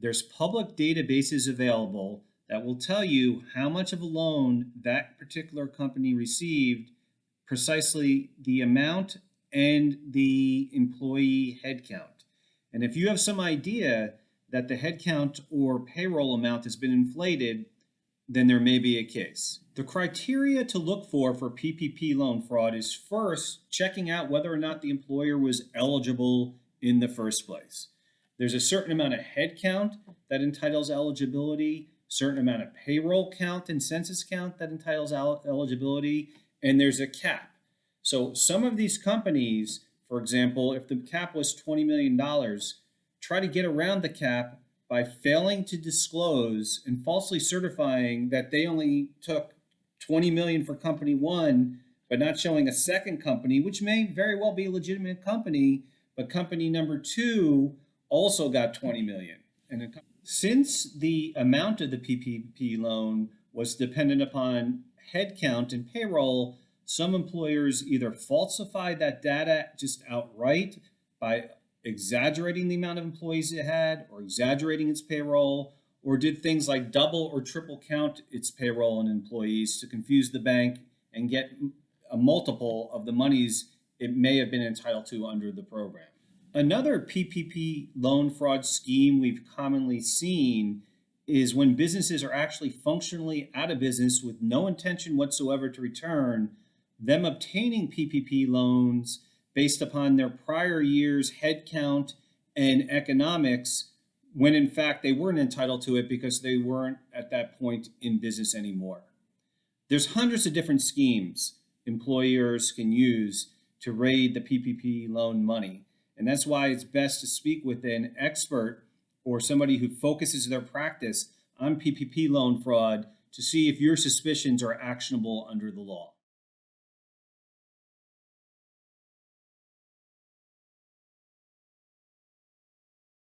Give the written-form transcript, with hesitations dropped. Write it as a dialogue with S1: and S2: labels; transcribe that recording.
S1: There's public databases available that will tell you how much of a loan that particular company received, precisely the amount and the employee headcount. And if you have some idea that the headcount or payroll amount has been inflated, then there may be a case. The criteria to look for PPP loan fraud is first checking out whether or not the employer was eligible in the first place. There's a certain amount of headcount that entitles eligibility, certain amount of payroll count and census count that entitles eligibility, and there's a cap. So some of these companies, for example, if the cap was $20 million, try to get around the cap by failing to disclose and falsely certifying that they only took 20 million for company one, but not showing a second company, which may very well be a legitimate company, but company number two also got 20 million. And since the amount of the PPP loan was dependent upon headcount and payroll, some employers either falsified that data just outright by exaggerating the amount of employees it had or exaggerating its payroll, or did things like double or triple count its payroll and employees to confuse the bank and get a multiple of the monies it may have been entitled to under the program. Another PPP loan fraud scheme we've commonly seen is when businesses are actually functionally out of business with no intention whatsoever to return, them obtaining PPP loans based upon their prior year's headcount and economics, when in fact they weren't entitled to it because they weren't at that point in business anymore. There's hundreds of different schemes employers can use to raid the PPP loan money. And that's why it's best to speak with an expert or somebody who focuses their practice on PPP loan fraud to see if your suspicions are actionable under the law.